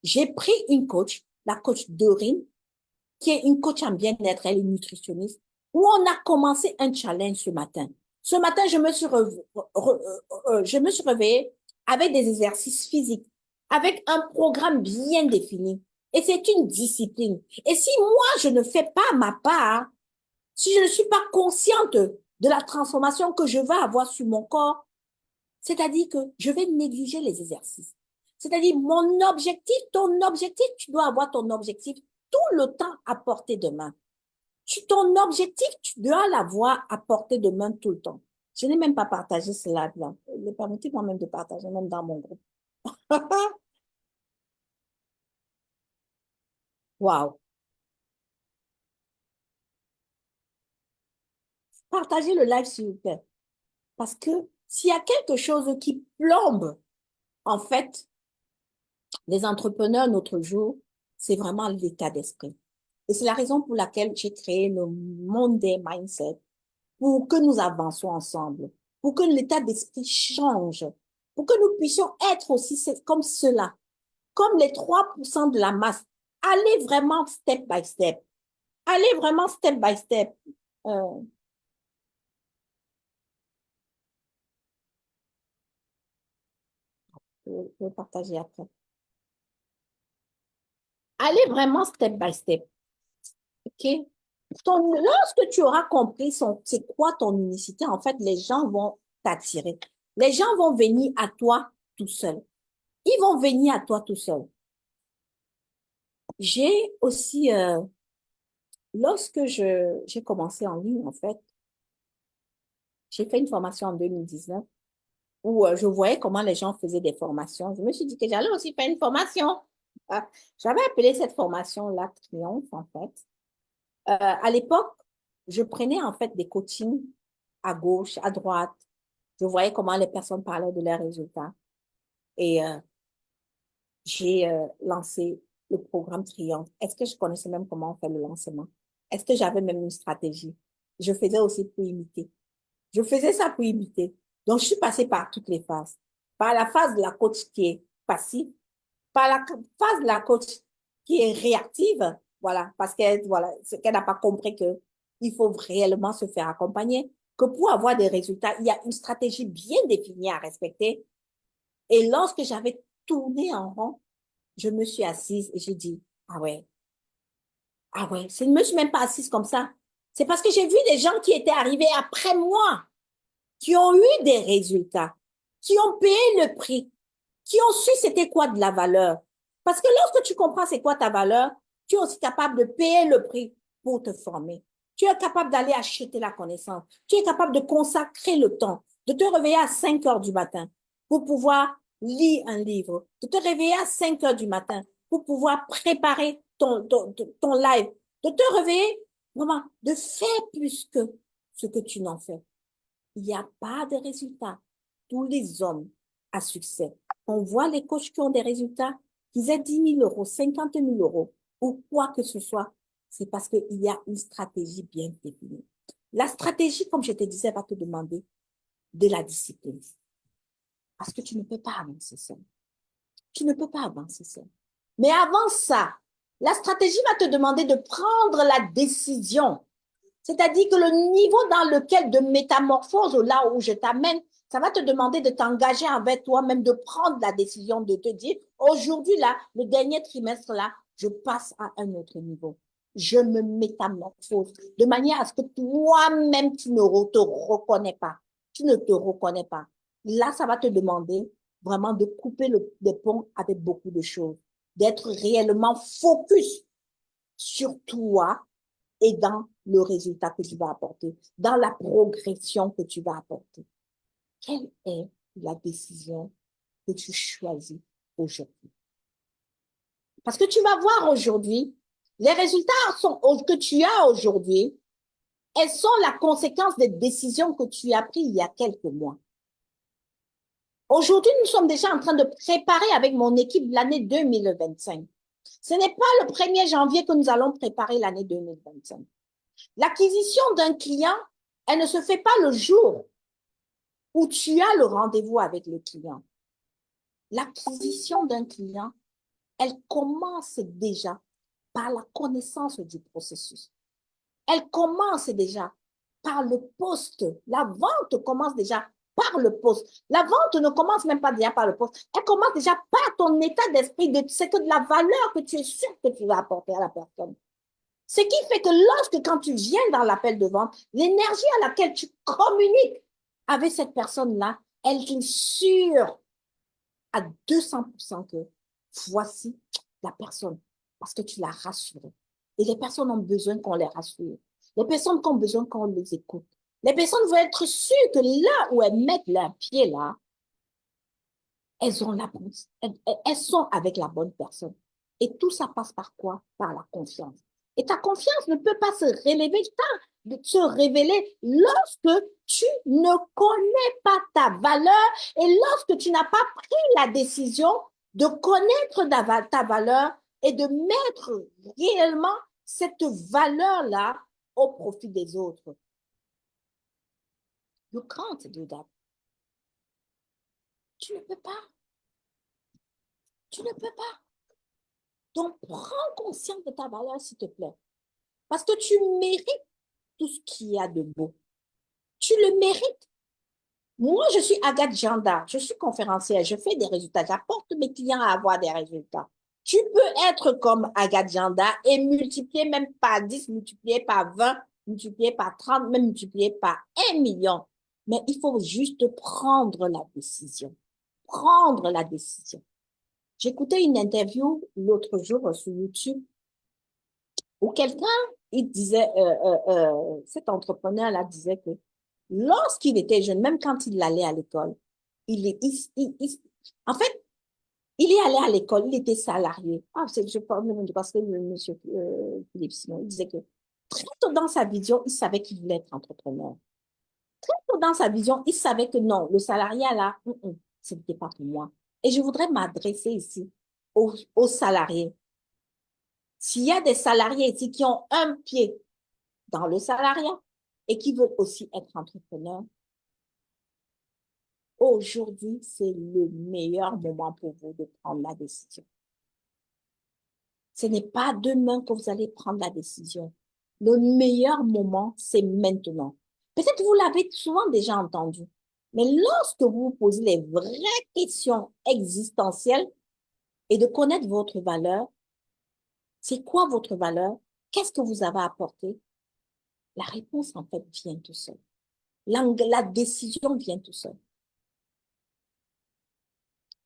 J'ai pris une coach, la coach Dorine, qui est une coach en bien-être, elle est nutritionniste, où on a commencé un challenge ce matin. Ce matin, je me suis réveillée avec des exercices physiques, avec un programme bien défini. Et c'est une discipline. Et si moi, je ne fais pas ma part, si je ne suis pas consciente de la transformation que je vais avoir sur mon corps, c'est-à-dire que je vais négliger les exercices. C'est-à-dire mon objectif, ton objectif, tu dois avoir ton objectif tout le temps à portée de main. Ton objectif, tu dois l'avoir à portée de main tout le temps. Je n'ai même pas partagé cela là. Permettez-moi même de partager, même dans mon groupe. Waouh! Partagez le live, s'il vous plaît. Parce que s'il y a quelque chose qui plombe, en fait, les entrepreneurs notre jour, c'est vraiment l'état d'esprit. Et c'est la raison pour laquelle j'ai créé le Monday Mindset, pour que nous avancions ensemble, pour que l'état d'esprit change, pour que nous puissions être aussi comme cela, comme les 3% de la masse. Allez vraiment step by step. Allez vraiment step by step. Euh, je vais partager après. Allez vraiment step by step. OK? Lorsque tu auras compris c'est quoi ton unicité, en fait, les gens vont t'attirer. Les gens vont venir à toi tout seuls. Ils vont venir à toi tout seuls. J'ai aussi, lorsque j'ai commencé en ligne, en fait, j'ai fait une formation en 2019 où je voyais comment les gens faisaient des formations. Je me suis dit que j'allais aussi faire une formation. Ah, j'avais appelé cette formation-là Triomphe, en fait. À l'époque, je prenais en fait des coachings à gauche, à droite. Je voyais comment les personnes parlaient de leurs résultats. Et j'ai lancé le programme Triomphe. Est-ce que je connaissais même comment on fait le lancement? Est-ce que j'avais même une stratégie? Je faisais aussi pour imiter. Je faisais ça pour imiter. Donc, je suis passée par toutes les phases. Par la phase de la coach qui est passive, par la phase de la coach qui est réactive Voilà, parce qu'elle voilà, qu'elle n'a pas compris que il faut réellement se faire accompagner, que pour avoir des résultats, il y a une stratégie bien définie à respecter. Et lorsque j'avais tourné en rond, je me suis assise et j'ai dit, ah ouais, je ne me suis même pas assise comme ça. C'est parce que j'ai vu des gens qui étaient arrivés après moi, qui ont eu des résultats, qui ont payé le prix, qui ont su c'était quoi de la valeur. Parce que lorsque tu comprends c'est quoi ta valeur, tu es aussi capable de payer le prix pour te former. Tu es capable d'aller acheter la connaissance. Tu es capable de consacrer le temps, de te réveiller à 5 heures du matin pour pouvoir lire un livre, de te réveiller à 5 heures du matin pour pouvoir préparer ton live, de te réveiller, vraiment, de faire plus que ce que tu n'en fais. Il n'y a pas de résultat. Tous les hommes à succès, on voit les coachs qui ont des résultats, qu'ils aient 10 000 euros, 50 000 euros ou quoi que ce soit, c'est parce qu'il y a une stratégie bien définie. La stratégie, comme je te disais, va te demander de la discipline. Parce que tu ne peux pas avancer seul. Tu ne peux pas avancer seul. Mais avant ça, la stratégie va te demander de prendre la décision. C'est-à-dire que le niveau dans lequel de métamorphose, là où je t'amène, ça va te demander de t'engager avec toi-même, de prendre la décision de te dire, aujourd'hui, là, le dernier trimestre, là, je passe à un autre niveau. Je me métamorphose de manière à ce que toi-même, tu ne te reconnais pas. Tu ne te reconnais pas. Là, ça va te demander vraiment de couper les ponts avec beaucoup de choses, d'être réellement focus sur toi et dans le résultat que tu vas apporter, dans la progression que tu vas apporter. Quelle est la décision que tu choisis aujourd'hui? Parce que tu vas voir aujourd'hui, les résultats que tu as aujourd'hui, elles sont la conséquence des décisions que tu as prises il y a quelques mois. Aujourd'hui, nous sommes déjà en train de préparer avec mon équipe l'année 2025. Ce n'est pas le 1er janvier que nous allons préparer l'année 2025. L'acquisition d'un client, elle ne se fait pas le jour où tu as le rendez-vous avec le client. L'acquisition d'un client, elle commence déjà par la connaissance du processus. Elle commence déjà par le poste. La vente commence déjà par le poste. La vente ne commence même pas déjà par le poste. Elle commence déjà par ton état d'esprit. C'est que de la valeur que tu es sûr que tu vas apporter à la personne. Ce qui fait que lorsque, quand tu viens dans l'appel de vente, l'énergie à laquelle tu communiques avec cette personne-là, elle est sûre à 200% que voici la personne, parce que tu l'as rassurée. Et les personnes ont besoin qu'on les rassure. Les personnes ont besoin qu'on les écoute. Les personnes veulent être sûres que là où elles mettent leurs pieds là, elles ont elles sont avec la bonne personne. Et tout ça passe par quoi? Par la confiance. Et ta confiance ne peut pas se révéler lorsque tu ne connais pas ta valeur et lorsque tu n'as pas pris la décision de connaître ta valeur et de mettre réellement cette valeur-là au profit des autres. You can't do that. Tu ne peux pas. Tu ne peux pas. Donc, prends conscience de ta valeur, s'il te plaît. Parce que tu mérites tout ce qu'il y a de beau. Tu le mérites. Moi, je suis Agathe Janda. Je suis conférencière. Je fais des résultats. J'apporte mes clients à avoir des résultats. Tu peux être comme Agathe Janda et multiplier même par 10, multiplier par 20, multiplier par 30, même multiplier par 1 million. Mais il faut juste prendre la décision. Prendre la décision. J'écoutais une interview l'autre jour sur YouTube où quelqu'un, il disait, cet entrepreneur-là disait que lorsqu'il était jeune, même quand il allait à l'école, en fait, il est allé à l'école, il était salarié. Ah, je parle même parce que le monsieur Philippe Simon, il disait que très tôt dans sa vision, il savait qu'il voulait être entrepreneur. Très tôt dans sa vision, il savait que non, le salariat là, ce n'était pas pour moi. Et je voudrais m'adresser ici aux salariés. S'il y a des salariés ici qui ont un pied dans le salariat et qui veulent aussi être entrepreneurs, aujourd'hui, c'est le meilleur moment pour vous de prendre la décision. Ce n'est pas demain que vous allez prendre la décision. Le meilleur moment, c'est maintenant. Peut-être vous l'avez souvent déjà entendu, mais lorsque vous vous posez les vraies questions existentielles et de connaître votre valeur, c'est quoi votre valeur? Qu'est-ce que vous avez apporté? La réponse, en fait, vient tout seul. La décision vient tout seul.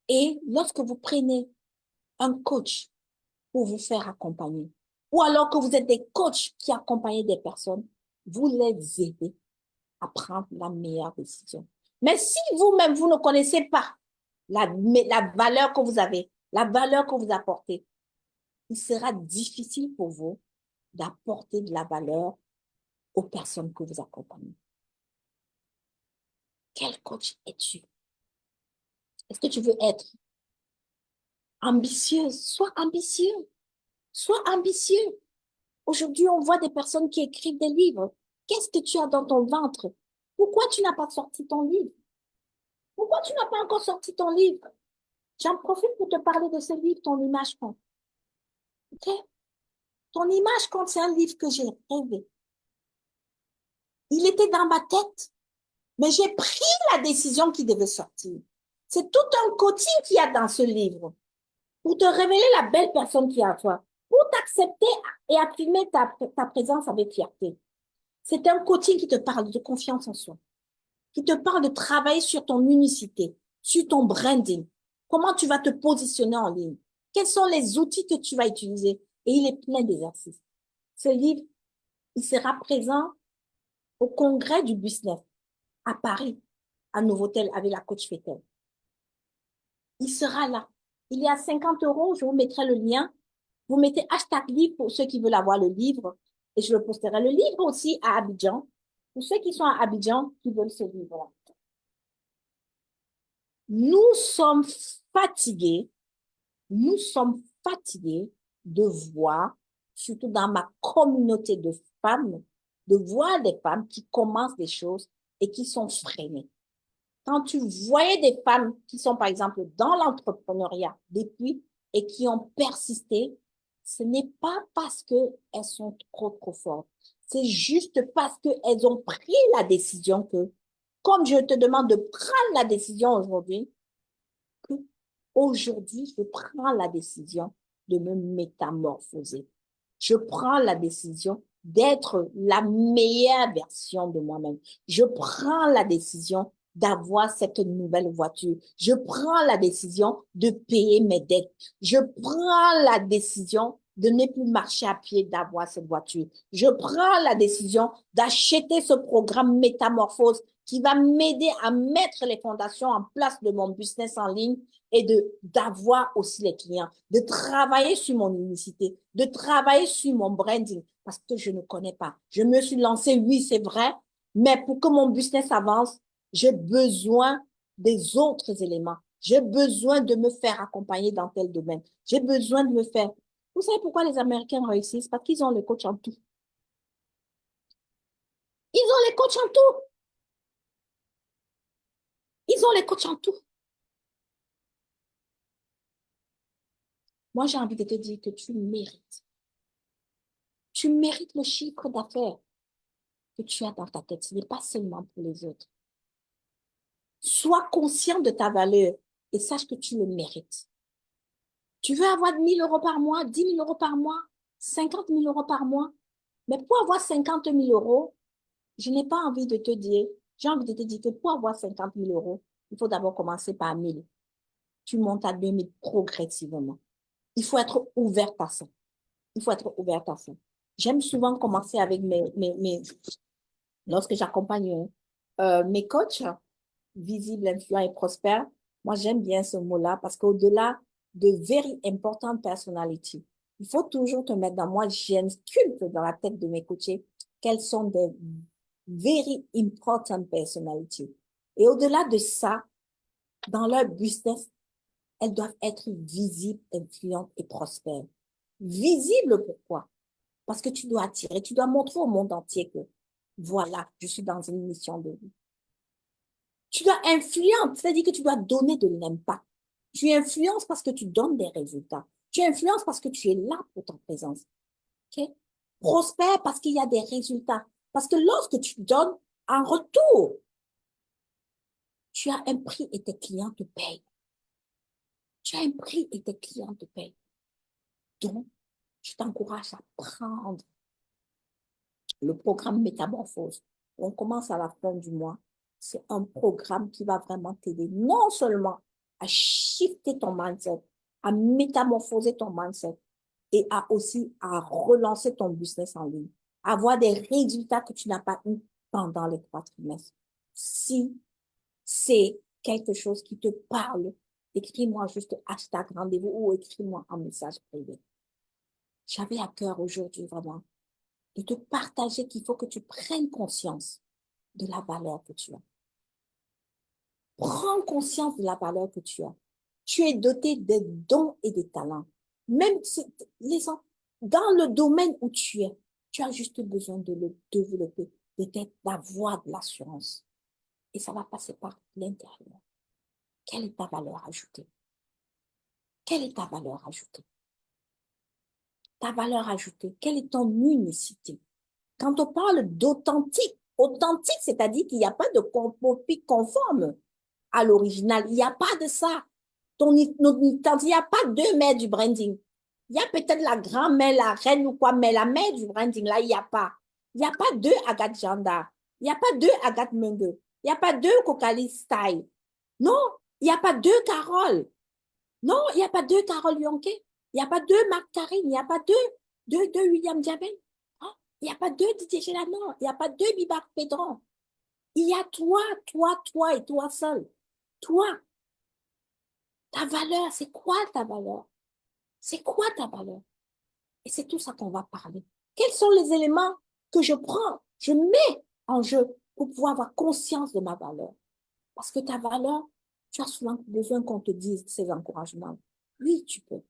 Et lorsque vous prenez un coach pour vous faire accompagner, ou alors que vous êtes des coachs qui accompagnent des personnes, vous les aidez à prendre la meilleure décision. Mais si vous-même, vous ne connaissez pas la valeur que vous avez, la valeur que vous apportez, il sera difficile pour vous d'apporter de la valeur aux personnes que vous accompagnez. Quel coach es-tu? Est-ce que tu veux être ambitieuse? Sois ambitieux. Sois ambitieux. Aujourd'hui, on voit des personnes qui écrivent des livres. Qu'est-ce que tu as dans ton ventre? Pourquoi tu n'as pas sorti ton livre? Pourquoi tu n'as pas encore sorti ton livre? J'en profite pour te parler de ce livre, Ton image compte. OK? Ton image compte, c'est un livre que j'ai rêvé. Il était dans ma tête, mais j'ai pris la décision qu'il devait sortir. C'est tout un coaching qu'il y a dans ce livre pour te révéler la belle personne qui est à toi, pour t'accepter et affirmer ta présence avec fierté. C'est un coaching qui te parle de confiance en soi, qui te parle de travailler sur ton unicité, sur ton branding, comment tu vas te positionner en ligne, quels sont les outils que tu vas utiliser. Et il est plein d'exercices. Ce livre, il sera présent au congrès du business à Paris, à Novotel, avec la coach Fetel. Il sera là. Il est à 50 euros. Je vous mettrai le lien. Vous mettez hashtag livre pour ceux qui veulent avoir le livre. Et je le posterai. Le livre aussi à Abidjan. Pour ceux qui sont à Abidjan, qui veulent ce livre-là. Nous sommes fatigués. Nous sommes fatigués de voir, surtout dans ma communauté de femmes, de voir des femmes qui commencent des choses et qui sont freinées. Quand tu voyais des femmes qui sont, par exemple, dans l'entrepreneuriat depuis et qui ont persisté, ce n'est pas parce qu'elles sont trop fortes. C'est juste parce qu'elles ont pris la décision que, comme je te demande de prendre la décision aujourd'hui, que aujourd'hui, je prends la décision de me métamorphoser. Je prends la décision d'être la meilleure version de moi-même. Je prends la décision d'avoir cette nouvelle voiture. Je prends la décision de payer mes dettes. Je prends la décision de ne plus marcher à pied, d'avoir cette voiture. Je prends la décision d'acheter ce programme Métamorphose qui va m'aider à mettre les fondations en place de mon business en ligne et d'avoir aussi les clients, de travailler sur mon unicité, de travailler sur mon branding parce que je ne connais pas. Je me suis lancée, oui, c'est vrai, mais pour que mon business avance, j'ai besoin des autres éléments. J'ai besoin de me faire accompagner dans tel domaine. J'ai besoin de me faire. Vous savez pourquoi les Américains réussissent? Parce qu'ils ont les coachs en tout. Ils ont les coachs en tout. Ils ont les coachs en tout. Moi, j'ai envie de te dire que tu mérites. Tu mérites le chiffre d'affaires que tu as dans ta tête. Ce n'est pas seulement pour les autres. Sois conscient de ta valeur et sache que tu le mérites. Tu veux avoir 1 000 euros par mois, 10 000 euros par mois, 50 000 euros par mois. Mais pour avoir 50 000 euros, je n'ai pas envie de te dire, j'ai envie de te dire que pour avoir 50 000 euros, il faut d'abord commencer par 1 000. Tu montes à 2 000 progressivement. Il faut être ouvert à ça. Il faut être ouvert à ça. J'aime souvent commencer avec lorsque j'accompagne mes coachs, visibles, influents et prospères, moi j'aime bien ce mot-là parce qu'au-delà de very important personality, il faut toujours te mettre dans moi, j'insculte dans la tête de mes coachés quelles sont des very important personality. Et au-delà de ça, dans leur business, elles doivent être visibles, influentes et prospères. Visibles pourquoi? Parce que tu dois attirer, tu dois montrer au monde entier que voilà, je suis dans une mission de vie. Tu dois influente, c'est-à-dire que tu dois donner de l'impact. Tu influences parce que tu donnes des résultats. Tu influences parce que tu es là pour ta présence. Ok? Prospère parce qu'il y a des résultats. Parce que lorsque tu donnes en retour, tu as un prix et tes clients te payent. Tu as un prix et tes clients te payent. Donc, je t'encourage à prendre le programme Métamorphose. On commence à la fin du mois. C'est un programme qui va vraiment t'aider non seulement à shifter ton mindset, à métamorphoser ton mindset et à aussi à relancer ton business en ligne, avoir des résultats que tu n'as pas eu pendant les 3 trimestres. Si c'est quelque chose qui te parle, écris-moi juste hashtag rendez-vous ou écris-moi un message privé. J'avais à cœur aujourd'hui vraiment de te partager qu'il faut que tu prennes conscience de la valeur que tu as. Prends conscience de la valeur que tu as. Tu es doté des dons et des talents. Même si, dans le domaine où tu es, tu as juste besoin de le développer, peut-être d'avoir de l'assurance. Et ça va passer par l'intérieur. Quelle est ta valeur ajoutée? Quelle est ta valeur ajoutée? Ta valeur ajoutée, quelle est ton unicité? Quand on parle d'authentique, authentique, c'est-à-dire qu'il n'y a pas de copie conforme à l'original. Il n'y a pas de ça. Il n'y a pas deux mères du branding. Il y a peut-être la grand-mère, la reine ou quoi, mais la mère du branding, là, il n'y a pas. Il n'y a pas deux Agathe Janda. Il n'y a pas deux Agathe Mungue. Il n'y a pas deux Kokali Style. Non, il n'y a pas deux Carole. Non, il n'y a pas deux Carole Yonke. Il n'y a pas deux Marc Karine. Il n'y a pas deux William Diabel. Hein? Il n'y a pas deux Didier Gélamont. Il n'y a pas deux Bibar Pédron. Il y a toi et toi seul. Toi, ta valeur, c'est quoi ta valeur? C'est quoi ta valeur? Et c'est tout ça qu'on va parler. Quels sont les éléments que je prends, je mets en jeu pour pouvoir avoir conscience de ma valeur? Parce que ta valeur, tu as souvent besoin qu'on te dise ces encouragements. Oui, tu peux.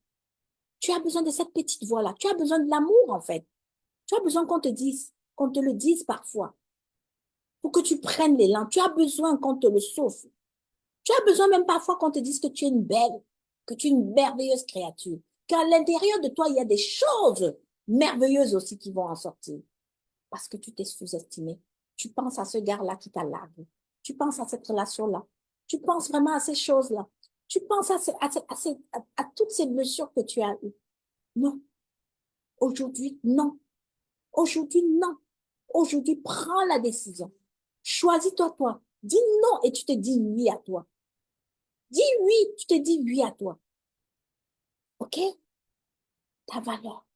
Tu as besoin de cette petite voix-là. Tu as besoin de l'amour, en fait. Tu as besoin qu'on te dise, qu'on te le dise parfois, pour que tu prennes l'élan. Tu as besoin qu'on te le souffle. Tu as besoin même parfois qu'on te dise que tu es une belle, que tu es une merveilleuse créature, qu'à l'intérieur de toi, il y a des choses merveilleuses aussi qui vont en sortir. Parce que tu t'es sous-estimé. Tu penses à ce gars-là qui t'a largué. Tu penses à cette relation-là. Tu penses vraiment à ces choses-là. Tu penses à toutes ces blessures que tu as eues. Non. Aujourd'hui, non. Aujourd'hui, non. Aujourd'hui, prends la décision. Choisis-toi, toi. Dis non et tu te dis oui à toi. Dis oui, tu te dis oui à toi. OK? Ta valeur.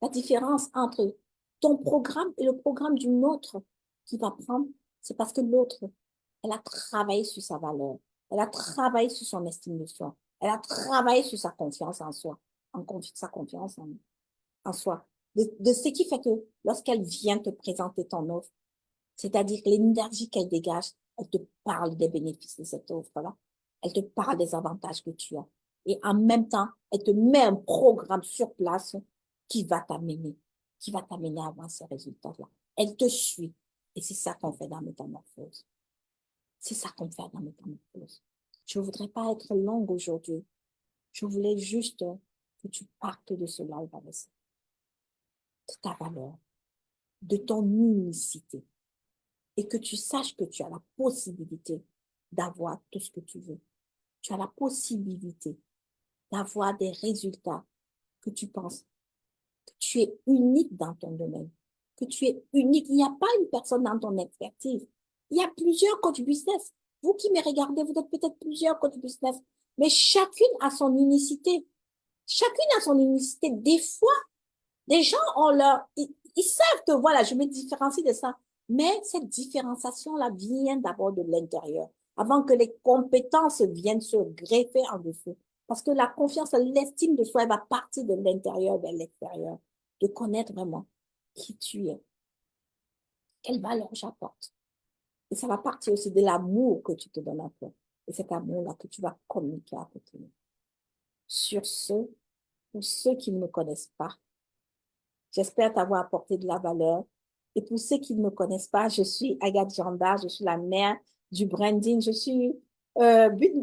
La différence entre ton programme et le programme d'une autre qui va prendre, c'est parce que l'autre, elle a travaillé sur sa valeur. Elle a travaillé sur son estime de soi. Elle a travaillé sur sa confiance en soi. Sa confiance en soi. De ce qui fait que lorsqu'elle vient te présenter ton offre, c'est-à-dire l'énergie qu'elle dégage, elle te parle des bénéfices de cette offre-là. Elle te parle des avantages que tu as. Et en même temps, elle te met un programme sur place qui va t'amener, qui va t'amener à avoir ces résultats-là. Elle te suit. Et c'est ça qu'on fait dans Métamorphose. C'est ça qu'on fait dans Métamorphose. Je ne voudrais pas être longue aujourd'hui. Je voulais juste que tu partes de cela, Vanessa, de ta valeur, de ton unicité. Et que tu saches que tu as la possibilité d'avoir tout ce que tu veux. Tu as la possibilité d'avoir des résultats que tu penses que tu es unique dans ton domaine, que tu es unique. Il n'y a pas une personne dans ton expertise. Il y a plusieurs coachs business. Vous qui me regardez, vous êtes peut-être plusieurs coachs business, mais chacune a son unicité. Chacune a son unicité. Des fois, les gens ont ils savent que voilà, je me différencie de ça. Mais cette différenciation-là vient d'abord de l'intérieur, avant que les compétences viennent se greffer en dessous. Parce que la confiance, l'estime de soi, elle va partir de l'intérieur vers l'extérieur. De connaître vraiment qui tu es, quelle valeur j'apporte. Et ça va partir aussi de l'amour que tu te donnes à toi. Et cet amour-là que tu vas communiquer à côté. Sur ce, pour ceux qui ne me connaissent pas, j'espère t'avoir apporté de la valeur. Et pour ceux qui ne me connaissent pas, je suis Agathe Janda, je suis la mère du branding, je suis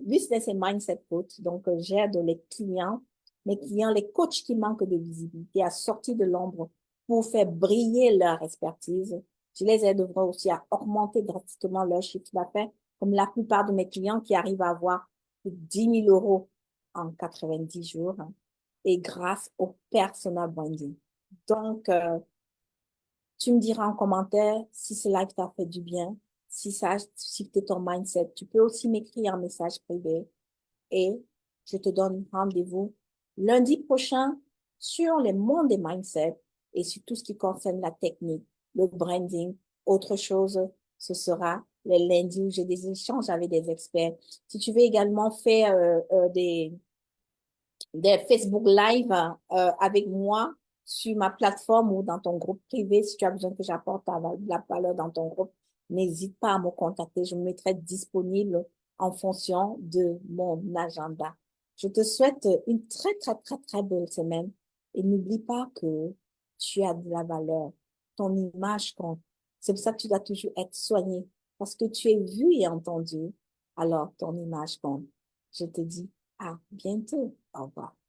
business et mindset coach. Donc, j'aide les clients mes clients, les coachs qui manquent de visibilité à sortir de l'ombre pour faire briller leur expertise. Je les aiderai aussi à augmenter drastiquement leur chiffre d'affaires, comme la plupart de mes clients qui arrivent à avoir plus de 10 000 euros en 90 jours, hein, et grâce au personal branding. Donc, tu me diras en commentaire si cela t'a fait du bien, si ça a shifté ton mindset. Tu peux aussi m'écrire un message privé et je te donne rendez-vous lundi prochain sur les mondes des mindsets et sur tout ce qui concerne la technique, le branding. Autre chose, ce sera les lundis où j'ai des échanges avec des experts. Si tu veux également faire des Facebook Live avec moi sur ma plateforme ou dans ton groupe privé, si tu as besoin que j'apporte la valeur dans ton groupe, n'hésite pas à me contacter. Je me mettrai disponible en fonction de mon agenda. Je te souhaite une très, très, très, très belle semaine et n'oublie pas que tu as de la valeur. Ton image compte. C'est pour ça que tu dois toujours être soigné parce que tu es vu et entendu. Alors, ton image compte. Je te dis à bientôt. Au revoir.